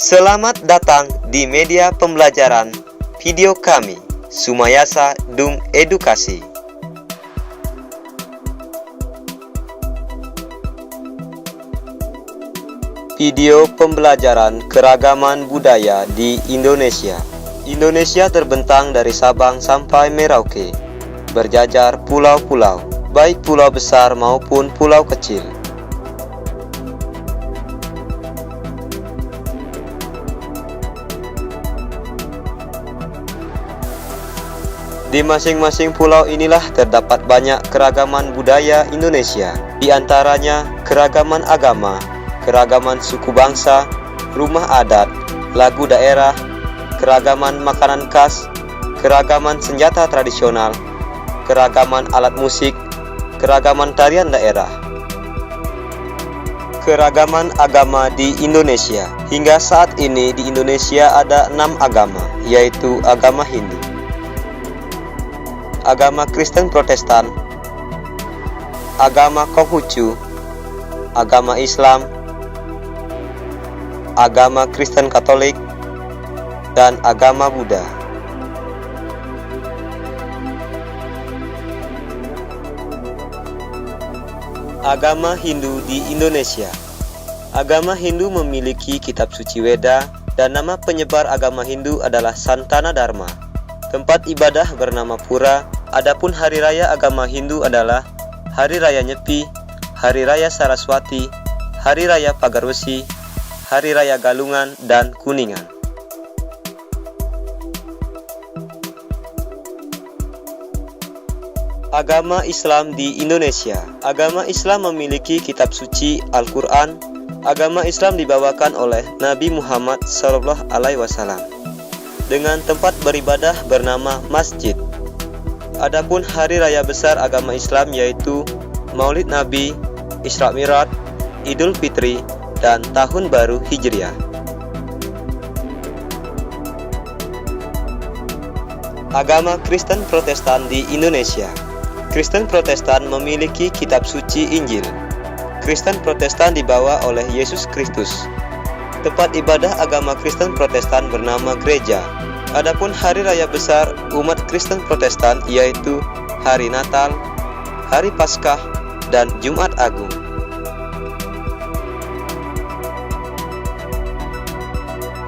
Selamat datang di media pembelajaran video kami, Sumayasa Dung Edukasi. Video pembelajaran keragaman budaya di Indonesia. Indonesia terbentang dari Sabang sampai Merauke, berjajar pulau-pulau, baik pulau besar maupun pulau kecil. Di masing-masing pulau inilah terdapat banyak keragaman budaya Indonesia, di antaranya keragaman agama, keragaman suku bangsa, rumah adat, lagu daerah, keragaman makanan khas, keragaman senjata tradisional, keragaman alat musik, keragaman tarian daerah. Keragaman agama di Indonesia. Hingga saat ini di Indonesia ada 6 agama, yaitu agama Hindu, agama Kristen Protestan, agama Konghucu, agama Islam, agama Kristen Katolik, dan agama Buddha. Agama Hindu di Indonesia. Agama Hindu memiliki kitab suci Weda, dan nama penyebar agama Hindu adalah Santana Dharma. Tempat ibadah bernama Pura. Adapun hari raya agama Hindu adalah Hari Raya Nyepi, Hari Raya Saraswati, Hari Raya Pagar Besi, Hari Raya Galungan, dan Kuningan. Agama Islam di Indonesia. Agama Islam memiliki kitab suci Al-Quran. Agama Islam dibawakan oleh Nabi Muhammad SAW dengan tempat beribadah bernama masjid. Adapun hari raya besar agama Islam yaitu Maulid Nabi, Isra Mi'raj, Idul Fitri, dan Tahun Baru Hijriah. Agama Kristen Protestan di Indonesia. Kristen Protestan memiliki kitab suci Injil. Kristen Protestan dibawa oleh Yesus Kristus. Tempat ibadah agama Kristen Protestan bernama gereja. Adapun hari raya besar umat Kristen Protestan yaitu Hari Natal, Hari Paskah, dan Jumat Agung.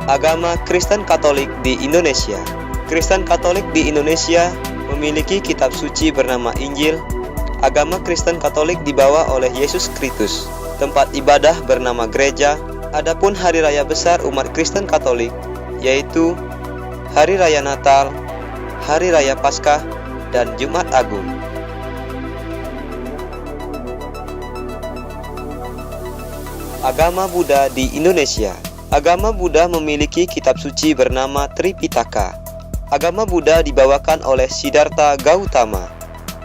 Agama Kristen Katolik di Indonesia. Kristen Katolik di Indonesia memiliki kitab suci bernama Injil. Agama Kristen Katolik dibawa oleh Yesus Kristus. Tempat ibadah bernama gereja. Adapun hari raya besar umat Kristen Katolik yaitu Hari Raya Natal, Hari Raya Paskah, dan Jumat Agung. Agama Buddha di Indonesia. Agama Buddha memiliki kitab suci bernama Tripitaka. Agama Buddha dibawakan oleh Siddhartha Gautama.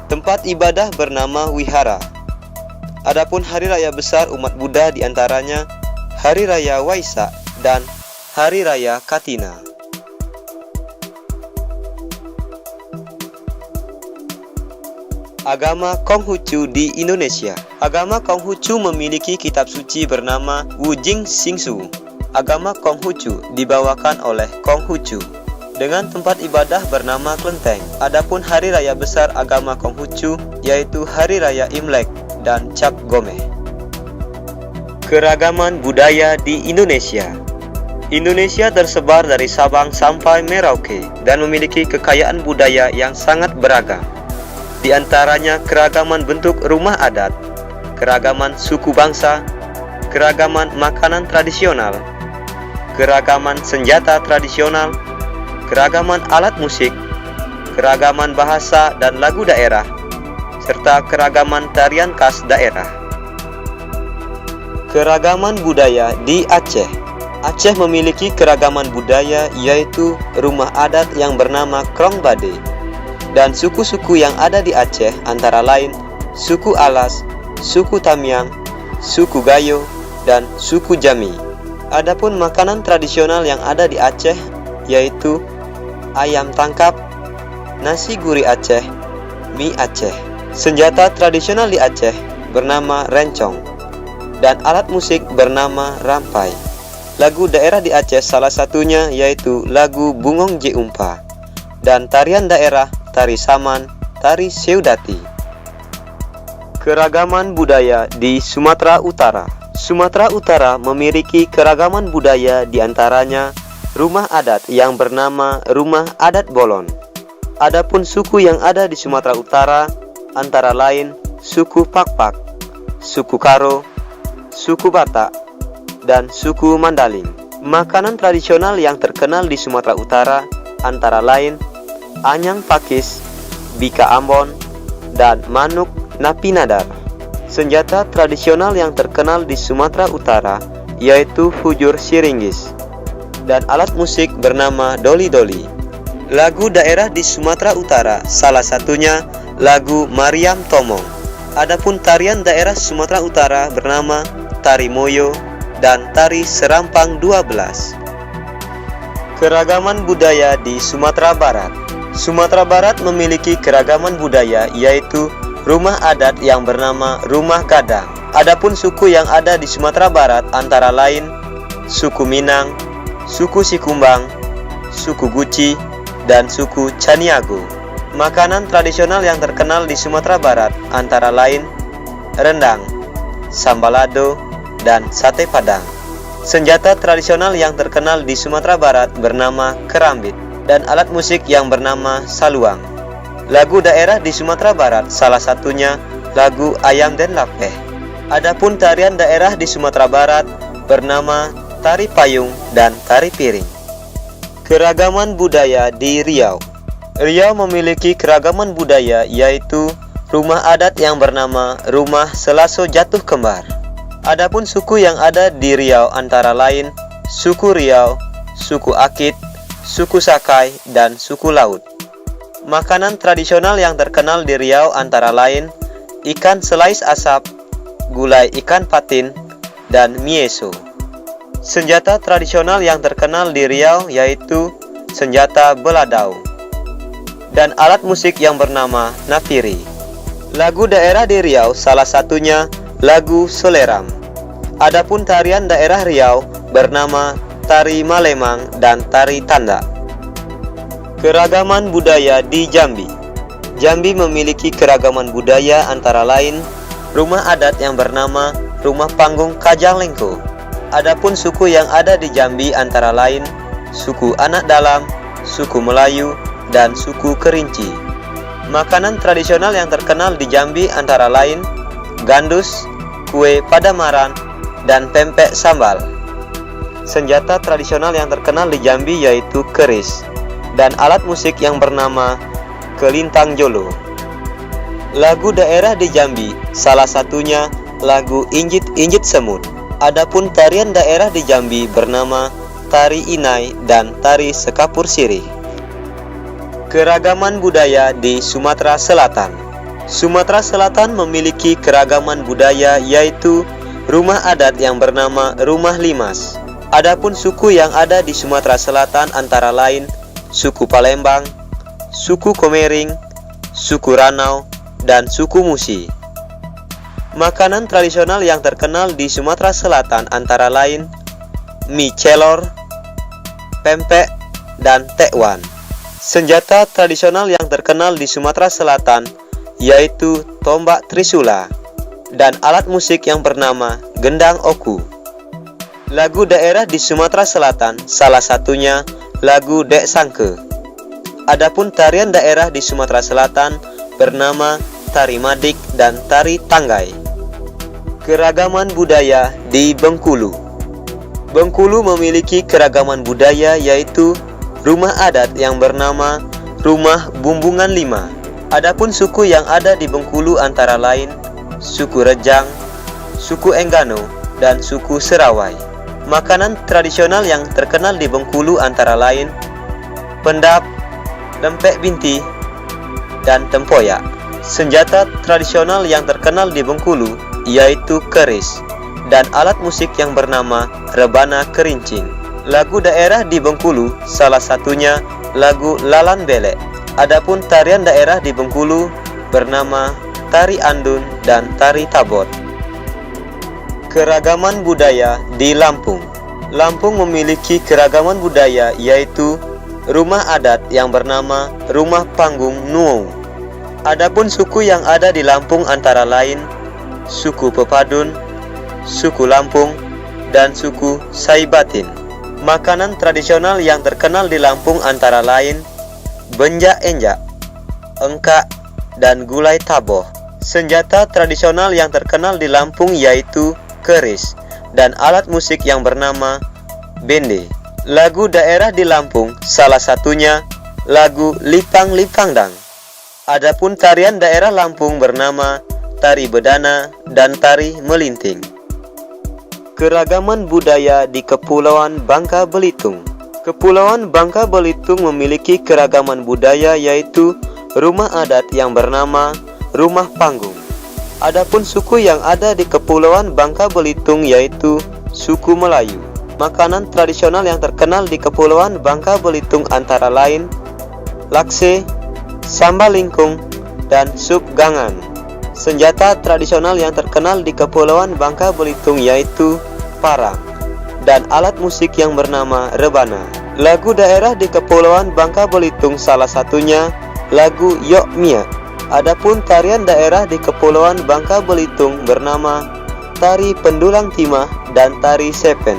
Tempat ibadah bernama Wihara. Adapun hari raya besar umat Buddha diantaranya Hari Raya Waisak dan Hari Raya Katina. Agama Konghucu di Indonesia. Agama Konghucu memiliki kitab suci bernama Wujing Xingsu. Agama Konghucu dibawakan oleh Konghucu dengan tempat ibadah bernama Klenteng. Adapun hari raya besar agama Konghucu yaitu Hari Raya Imlek dan Cap Gomeh. Keragaman budaya di Indonesia. Indonesia tersebar dari Sabang sampai Merauke dan memiliki kekayaan budaya yang sangat beragam. Di antaranya keragaman bentuk rumah adat, keragaman suku bangsa, keragaman makanan tradisional, keragaman senjata tradisional, keragaman alat musik, keragaman bahasa dan lagu daerah, serta keragaman tarian khas daerah. Keragaman budaya di Aceh. Aceh memiliki keragaman budaya yaitu rumah adat yang bernama Krong Bade. Dan suku-suku yang ada di Aceh antara lain suku Alas, suku Tamiang, suku Gayo, dan suku Jami. Adapun makanan tradisional yang ada di Aceh yaitu ayam tangkap, nasi gurih Aceh, mie Aceh. Senjata tradisional di Aceh bernama rencong dan alat musik bernama rampai. Lagu daerah di Aceh salah satunya yaitu lagu Bungong Je Umpa. Dan tarian daerah Tari Saman, Tari Seudati. Keragaman budaya di Sumatera Utara. Sumatera Utara memiliki keragaman budaya, di antaranya rumah adat yang bernama Rumah Adat Bolon. Adapun suku yang ada di Sumatera Utara antara lain suku Pakpak, suku Karo, suku Batak, dan suku Mandaling. Makanan tradisional yang terkenal di Sumatera Utara antara lain anyang pakis, bika ambon, dan manuk napinadar. Senjata tradisional yang terkenal di Sumatera Utara yaitu fujur siringgis dan alat musik bernama doli-doli. Lagu daerah di Sumatera Utara salah satunya lagu Mariam Tomong. Adapun tarian daerah Sumatera Utara bernama Tari Moyo dan Tari Serampang 12. Keragaman budaya di Sumatera Barat. Sumatera Barat memiliki keragaman budaya yaitu rumah adat yang bernama Rumah Gadang. Adapun suku yang ada di Sumatera Barat antara lain suku Minang, suku Sikumbang, suku Guci, dan suku Caniago. Makanan tradisional yang terkenal di Sumatera Barat antara lain rendang, sambalado, dan sate padang. Senjata tradisional yang terkenal di Sumatera Barat bernama kerambit dan alat musik yang bernama saluang. Lagu daerah di Sumatera Barat salah satunya lagu Ayam Den Lapeh. Adapun tarian daerah di Sumatera Barat bernama Tari Payung dan Tari Piring. Keragaman budaya di Riau. Riau memiliki keragaman budaya yaitu rumah adat yang bernama Rumah Selaso Jatuh Kembar. Adapun suku yang ada di Riau antara lain suku Riau, suku Akit, suku Sakai, dan suku Laut. Makanan tradisional yang terkenal di Riau antara lain ikan selais asap, gulai ikan patin, dan mieso. Senjata tradisional yang terkenal di Riau yaitu senjata beladau dan alat musik yang bernama nafiri. Lagu daerah di Riau salah satunya lagu Soleram. Adapun tarian daerah Riau bernama Tari Malemang dan Tari Tanda. Keragaman budaya di Jambi. Jambi memiliki keragaman budaya antara lain rumah adat yang bernama Rumah Panggung Kajang Lengko. Adapun suku yang ada di Jambi antara lain suku Anak Dalam, suku Melayu, dan suku Kerinci. Makanan tradisional yang terkenal di Jambi antara lain gandus, kue padamaran, dan pempek sambal. Senjata tradisional yang terkenal di Jambi yaitu keris dan alat musik yang bernama kelintang jolo. Lagu daerah di Jambi salah satunya lagu Injit-Injit Semut. Adapun tarian daerah di Jambi bernama Tari Inai dan Tari Sekapur Sirih. Keragaman budaya di Sumatera Selatan. Sumatera Selatan memiliki keragaman budaya yaitu rumah adat yang bernama Rumah Limas. Adapun suku yang ada di Sumatera Selatan antara lain suku Palembang, suku Komering, suku Ranau, dan suku Musi. Makanan tradisional yang terkenal di Sumatera Selatan antara lain mie celor, pempek, dan tekwan. Senjata tradisional yang terkenal di Sumatera Selatan yaitu tombak trisula dan alat musik yang bernama gendang oku. Lagu daerah di Sumatera Selatan salah satunya lagu Dek Sangke. Adapun tarian daerah di Sumatera Selatan bernama Tari Madik dan Tari Tanggai. Keragaman budaya di Bengkulu. Bengkulu memiliki keragaman budaya yaitu rumah adat yang bernama Rumah Bumbungan 5. Adapun suku yang ada di Bengkulu antara lain suku Rejang, suku Enggano, dan suku Serawai. Makanan tradisional yang terkenal di Bengkulu antara lain pendap, lempek binti, dan tempoyak. Senjata tradisional yang terkenal di Bengkulu yaitu keris dan alat musik yang bernama rebana kerincing. Lagu daerah di Bengkulu salah satunya lagu Lalan Belek. Adapun tarian daerah di Bengkulu bernama Tari Andun dan Tari Tabot. Keragaman budaya di Lampung. Lampung memiliki keragaman budaya, yaitu rumah adat yang bernama Rumah Panggung Nuou. Adapun suku yang ada di Lampung antara lain suku Pepadun, suku Lampung, dan suku Saibatin. Makanan tradisional yang terkenal di Lampung antara lain benjak-enjak, engkak, dan gulai taboh. Senjata tradisional yang terkenal di Lampung yaitu keris dan alat musik yang bernama bende. Lagu daerah di Lampung salah satunya lagu Lipang Lipangdang. Adapun tarian daerah Lampung bernama tari bedana dan tari melinting. Keragaman budaya di Kepulauan Bangka Belitung. Kepulauan Bangka Belitung memiliki keragaman budaya yaitu rumah adat yang bernama Rumah Panggung. Adapun suku yang ada di Kepulauan Bangka Belitung yaitu suku Melayu. Makanan tradisional yang terkenal di Kepulauan Bangka Belitung antara lain lakse, sambal lingkung, dan sup gangan. Senjata tradisional yang terkenal di Kepulauan Bangka Belitung yaitu parang dan alat musik yang bernama rebana. Lagu daerah di Kepulauan Bangka Belitung salah satunya lagu Yok Mia. Adapun tarian daerah di Kepulauan Bangka Belitung bernama tari pendulang timah dan tari sepen.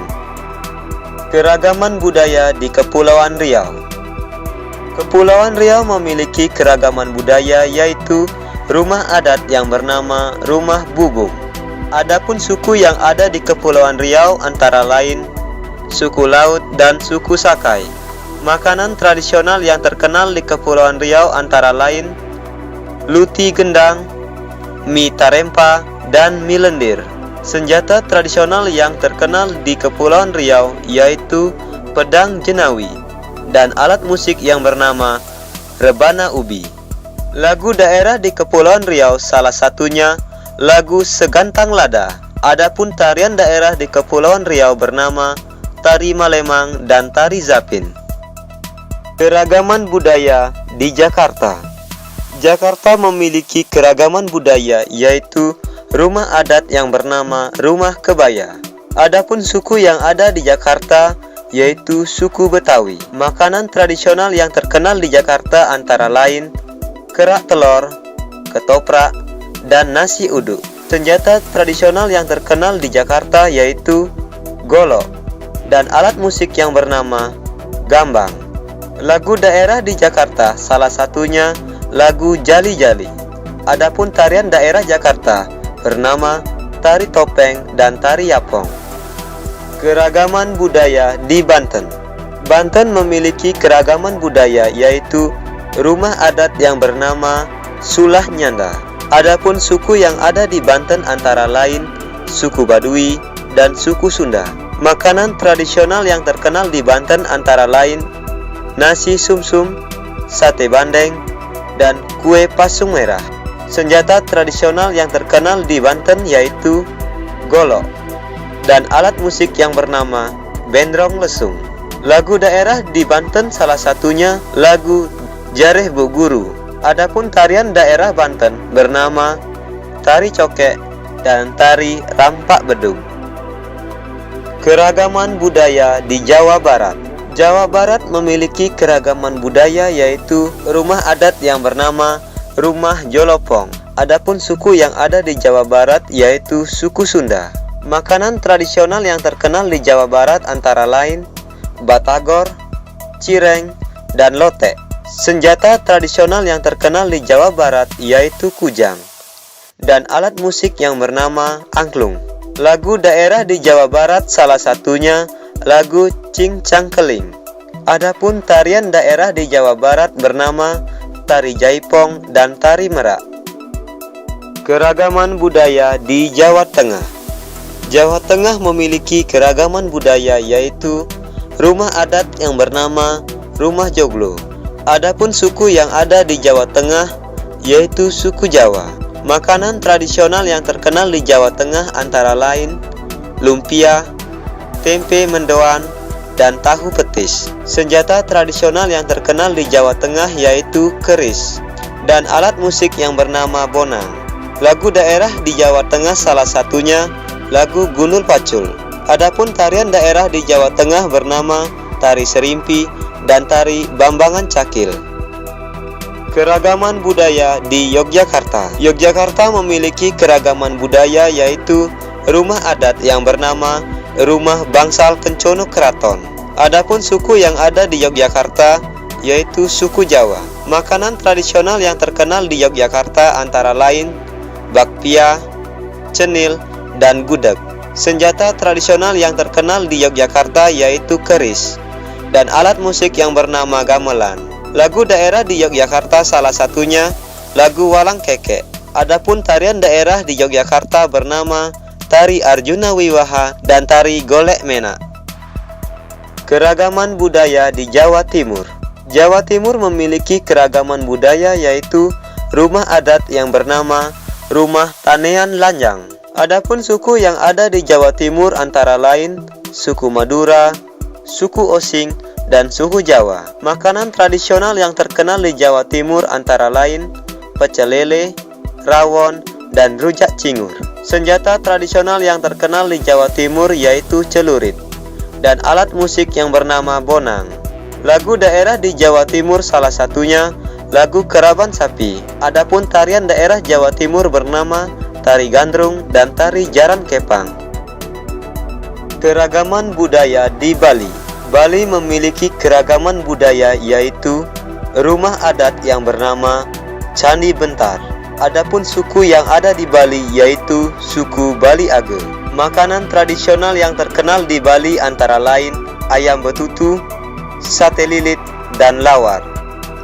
Keragaman budaya di Kepulauan Riau. Kepulauan Riau memiliki keragaman budaya yaitu rumah adat yang bernama Rumah Bubung. Adapun suku yang ada di Kepulauan Riau antara lain suku Laut dan suku Sakai. Makanan tradisional yang terkenal di Kepulauan Riau antara lain luti gendang, mie tarempa, dan mie lendir. Senjata tradisional yang terkenal di Kepulauan Riau yaitu pedang jenawi dan alat musik yang bernama rebana ubi. Lagu daerah di Kepulauan Riau salah satunya lagu Segantang Lada. Adapun tarian daerah di Kepulauan Riau bernama tari Malemang dan tari Zapin. Keragaman budaya di Jakarta. Jakarta memiliki keragaman budaya yaitu rumah adat yang bernama Rumah Kebaya. Adapun suku yang ada di Jakarta yaitu suku Betawi. Makanan tradisional yang terkenal di Jakarta antara lain kerak telur, ketoprak, dan nasi uduk. Senjata tradisional yang terkenal di Jakarta yaitu golok dan alat musik yang bernama gambang. Lagu daerah di Jakarta salah satunya lagu Jali Jali. Adapun tarian daerah Jakarta bernama tari topeng dan tari yapong. Keragaman budaya di Banten. Banten memiliki keragaman budaya yaitu rumah adat yang bernama Sulah Nyanda. Adapun suku yang ada di Banten antara lain suku Baduy dan suku Sunda. Makanan tradisional yang terkenal di Banten antara lain nasi sumsum, sate bandeng, dan kue pasung merah. Senjata tradisional yang terkenal di Banten yaitu golok dan alat musik yang bernama bendrong lesung. Lagu daerah di Banten salah satunya lagu Jareh Bu Guru. Adapun tarian daerah Banten bernama tari cokek dan tari rampak bedung. Keragaman budaya di Jawa Barat. Jawa Barat memiliki keragaman budaya yaitu rumah adat yang bernama Rumah Jolopong. Adapun suku yang ada di Jawa Barat yaitu suku Sunda. Makanan tradisional yang terkenal di Jawa Barat antara lain batagor, cireng, dan lotek. Senjata tradisional yang terkenal di Jawa Barat yaitu kujang dan alat musik yang bernama angklung. Lagu daerah di Jawa Barat salah satunya lagu Cing Cangkeling. Adapun tarian daerah di Jawa Barat bernama tari jaipong dan tari merak. Keragaman budaya di Jawa Tengah. Jawa Tengah memiliki keragaman budaya yaitu rumah adat yang bernama Rumah Joglo. Adapun suku yang ada di Jawa Tengah yaitu suku Jawa. Makanan tradisional yang terkenal di Jawa Tengah antara lain lumpia, tempe mendoan, dan tahu petis. Senjata tradisional yang terkenal di Jawa Tengah yaitu keris dan alat musik yang bernama bonang. Lagu daerah di Jawa Tengah salah satunya lagu Gundul Pacul. Adapun tarian daerah di Jawa Tengah bernama tari serimpi dan tari Bambangan Cakil. Keragaman budaya di Yogyakarta. Yogyakarta memiliki keragaman budaya yaitu rumah adat yang bernama Rumah Bangsal Kencono Keraton. Adapun suku yang ada di Yogyakarta yaitu suku Jawa. Makanan tradisional yang terkenal di Yogyakarta antara lain bakpia, cenil, dan gudeg. Senjata tradisional yang terkenal di Yogyakarta yaitu keris dan alat musik yang bernama gamelan. Lagu daerah di Yogyakarta salah satunya lagu Walang Kekek. Adapun tarian daerah di Yogyakarta bernama tari Arjuna Wiwaha dan tari Golek Menak. Keragaman budaya di Jawa Timur. Jawa Timur memiliki keragaman budaya yaitu rumah adat yang bernama Rumah Tanean Lanjang. Adapun suku yang ada di Jawa Timur antara lain suku Madura, suku Osing, dan suku Jawa. Makanan tradisional yang terkenal di Jawa Timur antara lain pecel lele, rawon, dan rujak cingur. Senjata tradisional yang terkenal di Jawa Timur yaitu celurit dan alat musik yang bernama bonang. Lagu daerah di Jawa Timur salah satunya lagu Keraban Sapi. Adapun tarian daerah Jawa Timur bernama tari gandrung dan tari jaran kepang. Keragaman budaya di Bali. Bali memiliki keragaman budaya yaitu rumah adat yang bernama Candi Bentar. Adapun suku yang ada di Bali yaitu suku Bali Age. Makanan tradisional yang terkenal di Bali antara lain ayam betutu, sate lilit, dan lawar.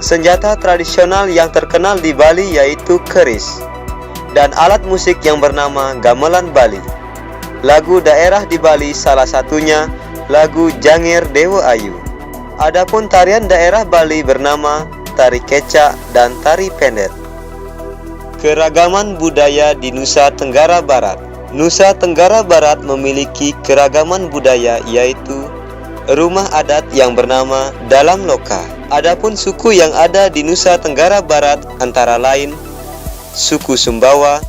Senjata tradisional yang terkenal di Bali yaitu keris dan alat musik yang bernama gamelan Bali. Lagu daerah di Bali salah satunya lagu Jangir Dewa Ayu. Adapun tarian daerah Bali bernama tari kecak dan tari pendet. Keragaman budaya di Nusa Tenggara Barat. Nusa Tenggara Barat memiliki keragaman budaya yaitu rumah adat yang bernama Dalam Loka. Adapun suku yang ada di Nusa Tenggara Barat antara lain suku Sumbawa,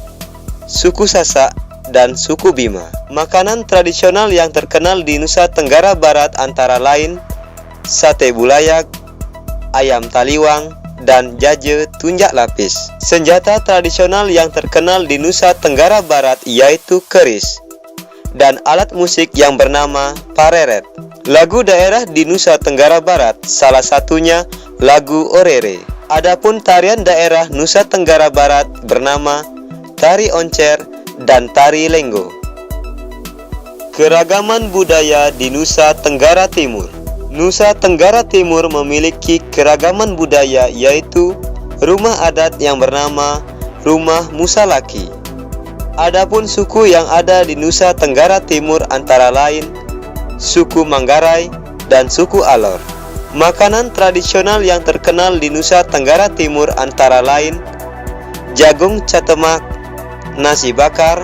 suku Sasak, dan suku Bima. Makanan tradisional yang terkenal di Nusa Tenggara Barat antara lain sate bulayak, ayam taliwang, dan jaje tunjak lapis. Senjata tradisional yang terkenal di Nusa Tenggara Barat yaitu keris dan alat musik yang bernama pareret. Lagu daerah di Nusa Tenggara Barat salah satunya lagu Orere. Adapun tarian daerah Nusa Tenggara Barat bernama tari oncer dan tari lenggo. Keragaman budaya di Nusa Tenggara Timur. Nusa Tenggara Timur memiliki keragaman budaya yaitu rumah adat yang bernama Rumah Musalaki. Adapun suku yang ada di Nusa Tenggara Timur antara lain suku Manggarai dan suku Alor. Makanan tradisional yang terkenal di Nusa Tenggara Timur antara lain jagung catemak, nasi bakar,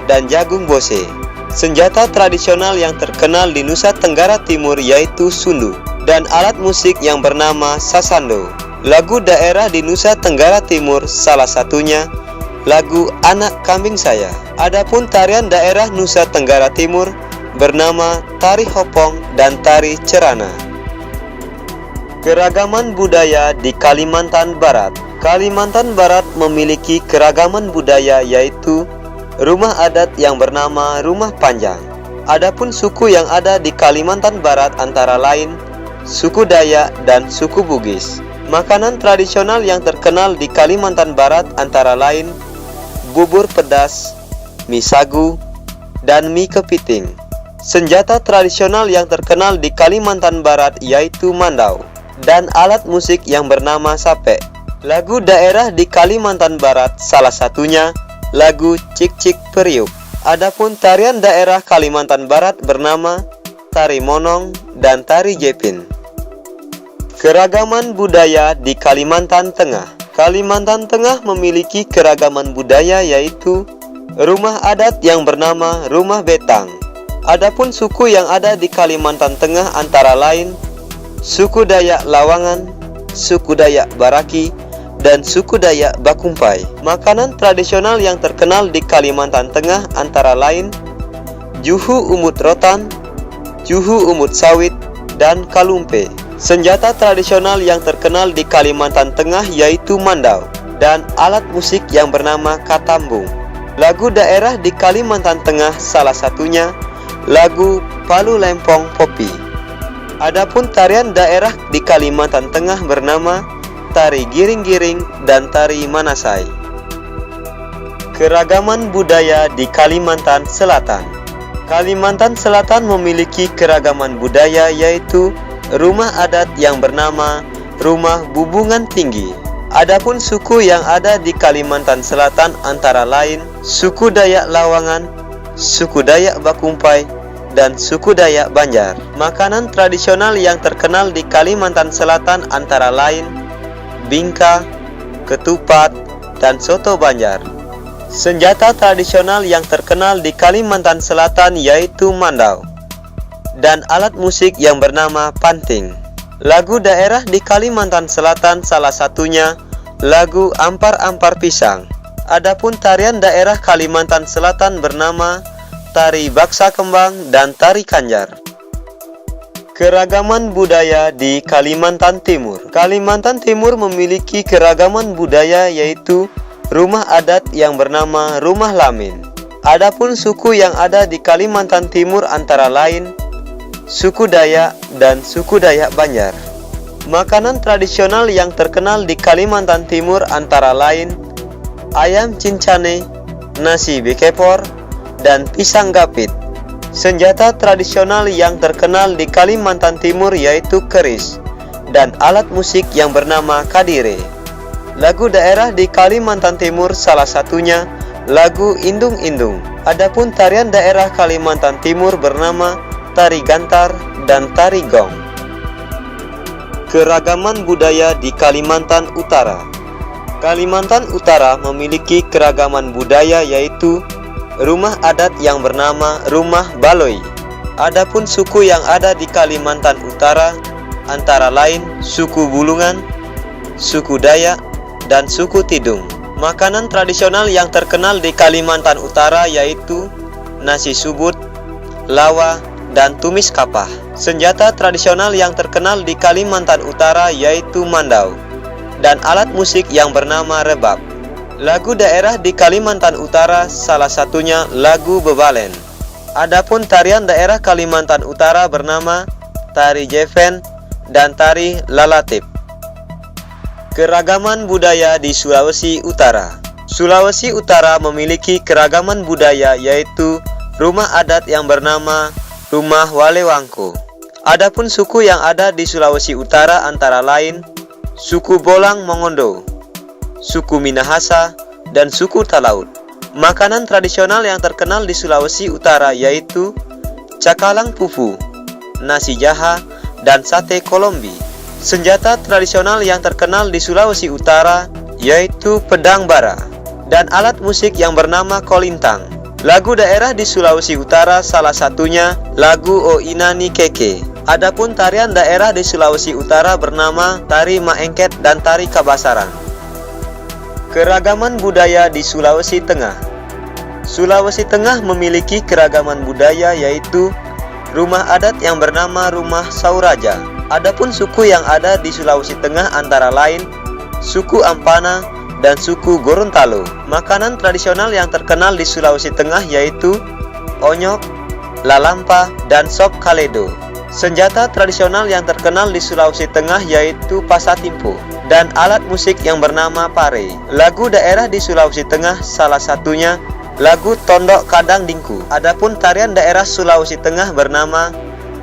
dan jagung bose. Senjata tradisional yang terkenal di Nusa Tenggara Timur yaitu sundu dan alat musik yang bernama sasando. Lagu daerah di Nusa Tenggara Timur salah satunya lagu Anak Kambing Saya. Adapun tarian daerah Nusa Tenggara Timur bernama tari hopong dan tari cerana. Keragaman budaya di Kalimantan Barat. Kalimantan Barat memiliki keragaman budaya yaitu rumah adat yang bernama Rumah Panjang. Adapun suku yang ada di Kalimantan Barat antara lain suku Dayak dan suku Bugis. Makanan tradisional yang terkenal di Kalimantan Barat antara lain bubur pedas, mie sagu, dan mie kepiting. Senjata tradisional yang terkenal di Kalimantan Barat yaitu mandau dan alat musik yang bernama sape. Lagu daerah di Kalimantan Barat salah satunya lagu Cik Cik Periuk. Adapun tarian daerah Kalimantan Barat bernama tari monong dan tari jepin. Keragaman budaya di Kalimantan Tengah. Kalimantan Tengah memiliki keragaman budaya yaitu rumah adat yang bernama Rumah Betang. Adapun suku yang ada di Kalimantan Tengah antara lain suku Dayak Lawangan, suku Dayak Baraki, dan suku Dayak Bakumpai. Makanan tradisional yang terkenal di Kalimantan Tengah antara lain juhu umut rotan, juhu umut sawit, dan kalumpe. Senjata tradisional yang terkenal di Kalimantan Tengah yaitu mandau, dan alat musik yang bernama katambung. Lagu daerah di Kalimantan Tengah salah satunya lagu Palu Lempong Popi. Adapun tarian daerah di Kalimantan Tengah bernama tari giring-giring dan tari manasai. Keragaman budaya di Kalimantan Selatan. Kalimantan Selatan memiliki keragaman budaya yaitu rumah adat yang bernama Rumah Bubungan Tinggi. Adapun suku yang ada di Kalimantan Selatan antara lain suku Dayak Lawangan, suku Dayak Bakumpai, dan suku Dayak Banjar. Makanan tradisional yang terkenal di Kalimantan Selatan antara lain bingka, ketupat, dan soto Banjar. Senjata tradisional yang terkenal di Kalimantan Selatan yaitu mandau, dan alat musik yang bernama panting. Lagu daerah di Kalimantan Selatan salah satunya lagu Ampar-Ampar Pisang. Adapun tarian daerah Kalimantan Selatan bernama tari baksa kembang dan tari kanjar. Keragaman budaya di Kalimantan Timur. Kalimantan Timur memiliki keragaman budaya yaitu rumah adat yang bernama Rumah Lamin. Adapun suku yang ada di Kalimantan Timur antara lain suku Dayak dan suku Dayak Banjar. Makanan tradisional yang terkenal di Kalimantan Timur antara lain ayam cincane, nasi bekepor, dan pisang gapit. Senjata tradisional yang terkenal di Kalimantan Timur yaitu keris dan alat musik yang bernama kadire. Lagu daerah di Kalimantan Timur salah satunya lagu Indung-Indung. Adapun tarian daerah Kalimantan Timur bernama tari gantar dan tari gong. Keragaman budaya di Kalimantan Utara. Kalimantan Utara memiliki keragaman budaya yaitu rumah adat yang bernama Rumah Baloi. Adapun suku yang ada di Kalimantan Utara antara lain suku Bulungan, suku Dayak, dan suku Tidung. Makanan tradisional yang terkenal di Kalimantan Utara yaitu nasi subut, lawa, dan tumis kapah. Senjata tradisional yang terkenal di Kalimantan Utara yaitu mandau dan alat musik yang bernama rebab. Lagu daerah di Kalimantan Utara salah satunya lagu Bebalen. Adapun tarian daerah Kalimantan Utara bernama tari jeven dan tari lalatip. Keragaman budaya di Sulawesi Utara. Sulawesi Utara memiliki keragaman budaya yaitu rumah adat yang bernama Rumah Walewangko. Adapun suku yang ada di Sulawesi Utara antara lain suku Bolang Mongondo, suku Minahasa, dan suku Talaut. Makanan tradisional yang terkenal di Sulawesi Utara yaitu cakalang pupu, nasi jaha, dan sate kolombi. Senjata tradisional yang terkenal di Sulawesi Utara yaitu pedang bara dan alat musik yang bernama kolintang. Lagu daerah di Sulawesi Utara salah satunya lagu O Inani Keke. Adapun tarian daerah di Sulawesi Utara bernama tari maengket dan tari kabasaran. Keragaman budaya di Sulawesi Tengah. Sulawesi Tengah memiliki keragaman budaya yaitu rumah adat yang bernama Rumah Sauraja. Adapun suku yang ada di Sulawesi Tengah antara lain suku Ampana dan suku Gorontalo. Makanan tradisional yang terkenal di Sulawesi Tengah yaitu onyok, lalampa, dan sop kaledo. Senjata tradisional yang terkenal di Sulawesi Tengah yaitu pasatimpo dan alat musik yang bernama pare. Lagu daerah di Sulawesi Tengah salah satunya lagu Tondok Kadang Dingku. Adapun tarian daerah Sulawesi Tengah bernama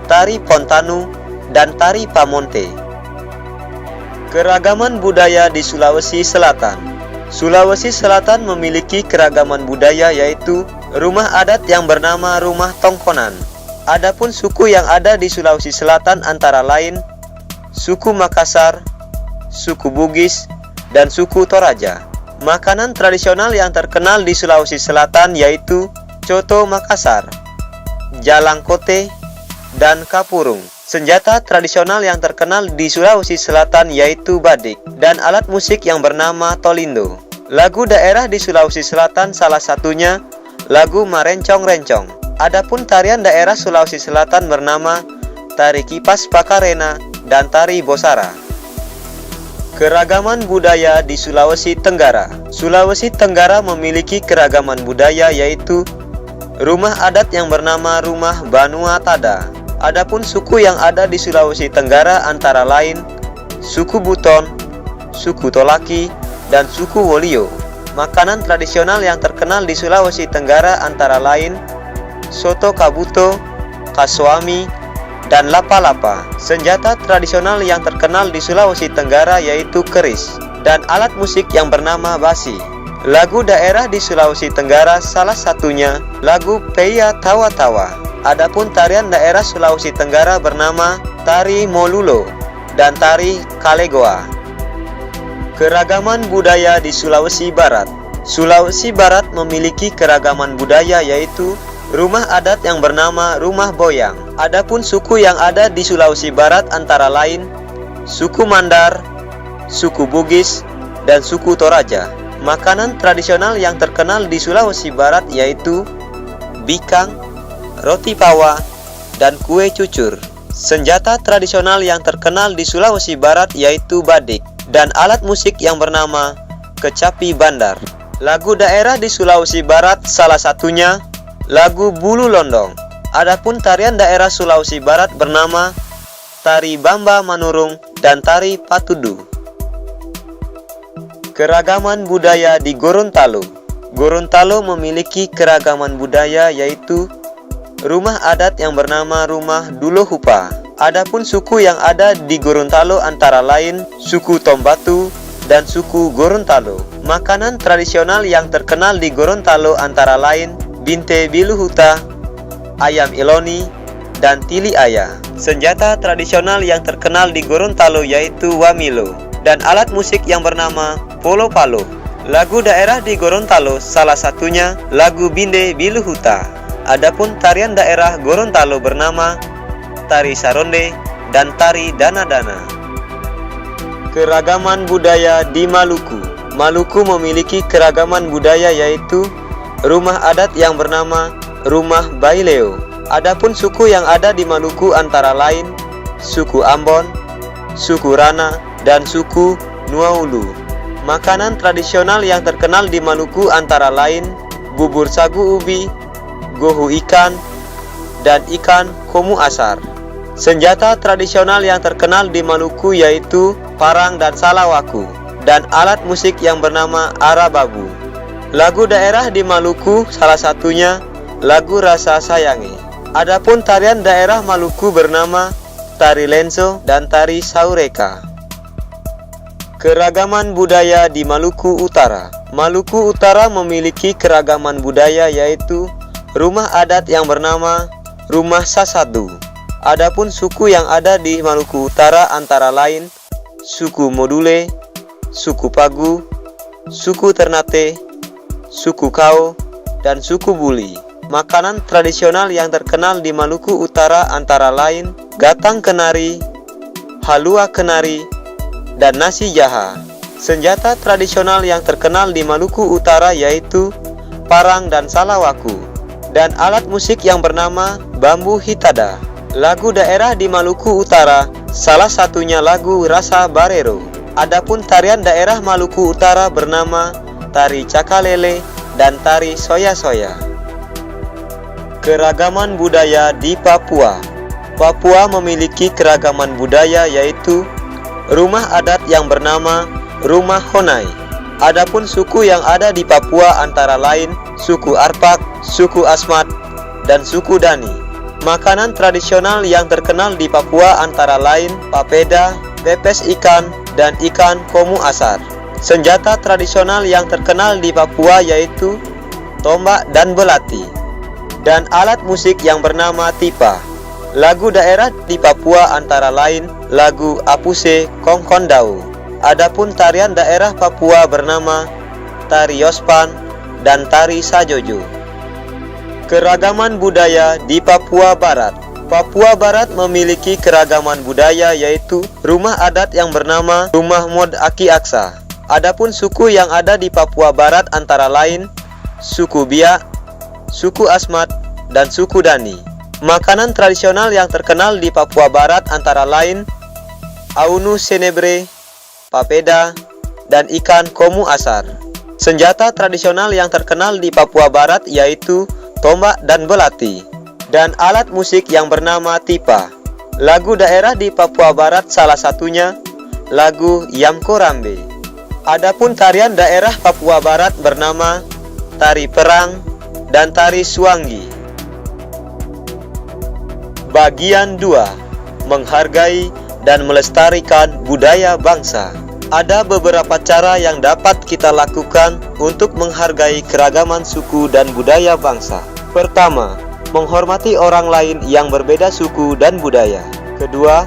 tari Pontanu dan tari Pamonte. Keragaman budaya di Sulawesi Selatan. Sulawesi Selatan memiliki keragaman budaya yaitu rumah adat yang bernama Rumah Tongkonan. Adapun suku yang ada di Sulawesi Selatan antara lain suku Makassar, suku Bugis, dan suku Toraja. Makanan tradisional yang terkenal di Sulawesi Selatan yaitu coto Makassar, jalang kote, dan kapurung. Senjata tradisional yang terkenal di Sulawesi Selatan yaitu badik dan alat musik yang bernama tolindo. Lagu daerah di Sulawesi Selatan salah satunya lagu Marencong Rencong. Adapun tarian daerah Sulawesi Selatan bernama tari kipas pakarena dan tari bosara. Keragaman budaya di Sulawesi Tenggara. Sulawesi Tenggara memiliki keragaman budaya yaitu rumah adat yang bernama Rumah Banua Tada. Adapun suku yang ada di Sulawesi Tenggara antara lain suku Buton, suku Tolaki, dan suku Wolio. Makanan tradisional yang terkenal di Sulawesi Tenggara antara lain soto kabuto, kasuami, dan lapa-lapa. Senjata tradisional yang terkenal di Sulawesi Tenggara yaitu keris, dan alat musik yang bernama basi. Lagu daerah di Sulawesi Tenggara salah satunya lagu Peia Tawa Tawa. Adapun tarian daerah Sulawesi Tenggara bernama tari Molulo dan tari Kalegoa. Keragaman budaya di Sulawesi Barat. Sulawesi Barat memiliki keragaman budaya yaitu rumah adat yang bernama Rumah Boyang. Adapun suku yang ada di Sulawesi Barat antara lain suku Mandar, suku Bugis, dan suku Toraja. Makanan tradisional yang terkenal di Sulawesi Barat yaitu bikang, roti pawa, dan kue cucur. Senjata tradisional yang terkenal di Sulawesi Barat yaitu badik, dan alat musik yang bernama kecapi bandar. Lagu daerah di Sulawesi Barat salah satunya lagu Bulu Londong. Adapun tarian daerah Sulawesi Barat bernama tari Bamba Manurung dan tari Patudu. Keragaman budaya di Gorontalo. Gorontalo memiliki keragaman budaya yaitu rumah adat yang bernama Rumah Dulohupa. Adapun suku yang ada di Gorontalo antara lain suku Tombatu dan suku Gorontalo. Makanan tradisional yang terkenal di Gorontalo antara lain binte biluhuta, ayam iloni, dan tili aya. Senjata tradisional yang terkenal di Gorontalo yaitu wamilo, dan alat musik yang bernama polo-palo. Lagu daerah di Gorontalo salah satunya lagu binde biluhuta. Adapun tarian daerah Gorontalo bernama tari saronde dan tari dana-dana. Keragaman budaya di Maluku. Maluku memiliki keragaman budaya yaitu rumah adat yang bernama Rumah Baileo. Adapun suku yang ada di Maluku antara lain suku Ambon, suku Rana, dan suku Nuaulu. Makanan tradisional yang terkenal di Maluku antara lain bubur sagu ubi, gohu ikan, dan ikan komu asar. Senjata tradisional yang terkenal di Maluku yaitu parang dan salawaku, dan alat musik yang bernama arababu. Lagu daerah di Maluku salah satunya lagu Rasa Sayangi. Adapun tarian daerah Maluku bernama tari lenso dan tari saureka. Keragaman budaya di Maluku Utara. Maluku Utara memiliki keragaman budaya yaitu rumah adat yang bernama Rumah Sasadu. Adapun suku yang ada di Maluku Utara antara lain suku Module, suku Pagu, suku Ternate, suku Kao, dan suku Buli. Makanan tradisional yang terkenal di Maluku Utara antara lain gatang kenari, halua kenari, dan nasi jaha. Senjata tradisional yang terkenal di Maluku Utara yaitu parang dan salawaku, dan alat musik yang bernama bambu hitada. Lagu daerah di Maluku Utara salah satunya lagu Rasa Barero. Adapun tarian daerah Maluku Utara bernama tari cakalele dan tari soya-soya. Keragaman budaya di Papua. Papua memiliki keragaman budaya yaitu rumah adat yang bernama Rumah Honai. Adapun suku yang ada di Papua antara lain suku Arpak, suku Asmat, dan suku Dani. Makanan tradisional yang terkenal di Papua antara lain papeda, pepes ikan, dan ikan komu asar. Senjata tradisional yang terkenal di Papua yaitu tombak dan belati, dan alat musik yang bernama tipa. Lagu daerah di Papua antara lain lagu Apuse Kongkondau. Adapun tarian daerah Papua bernama tari Yospan dan tari Sajojo. Keragaman budaya di Papua Barat. Papua Barat memiliki keragaman budaya yaitu rumah adat yang bernama Rumah Mod Aki Aksa. Adapun suku yang ada di Papua Barat antara lain suku Biak, suku Asmat, dan suku Dani. Makanan tradisional yang terkenal di Papua Barat antara lain aunu senebre, papeda, dan ikan komu asar. Senjata tradisional yang terkenal di Papua Barat yaitu tombak dan belati, dan alat musik yang bernama tipa. Lagu daerah di Papua Barat salah satunya lagu Yamko Rambe. Adapun tarian daerah Papua Barat bernama tari perang dan tari suanggi. Bagian 2. Menghargai dan melestarikan budaya bangsa. Ada beberapa cara yang dapat kita lakukan untuk menghargai keragaman suku dan budaya bangsa. Pertama, menghormati orang lain yang berbeda suku dan budaya. Kedua,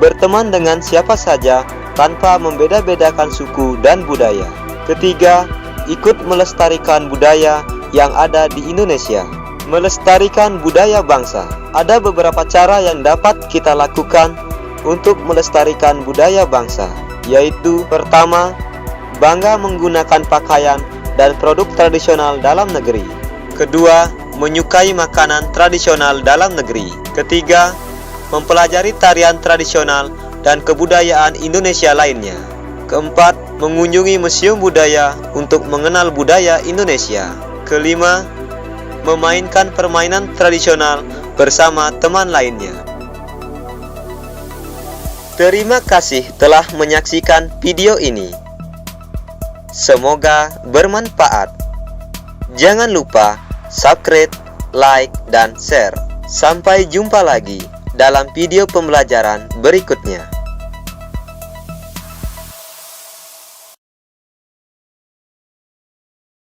berteman dengan siapa saja tanpa membeda-bedakan suku dan budaya. Ketiga, ikut melestarikan budaya yang ada di Indonesia. Melestarikan budaya bangsa. Ada beberapa cara yang dapat kita lakukan untuk melestarikan budaya bangsa, yaitu pertama, bangga menggunakan pakaian dan produk tradisional dalam negeri. Kedua, menyukai makanan tradisional dalam negeri. Ketiga, mempelajari tarian tradisional dan kebudayaan Indonesia lainnya. Keempat, mengunjungi museum budaya untuk mengenal budaya Indonesia. Kelima, memainkan permainan tradisional bersama teman lainnya. Terima kasih telah menyaksikan video ini. Semoga bermanfaat. Jangan lupa subscribe, like, dan share. Sampai jumpa lagi dalam video pembelajaran berikutnya.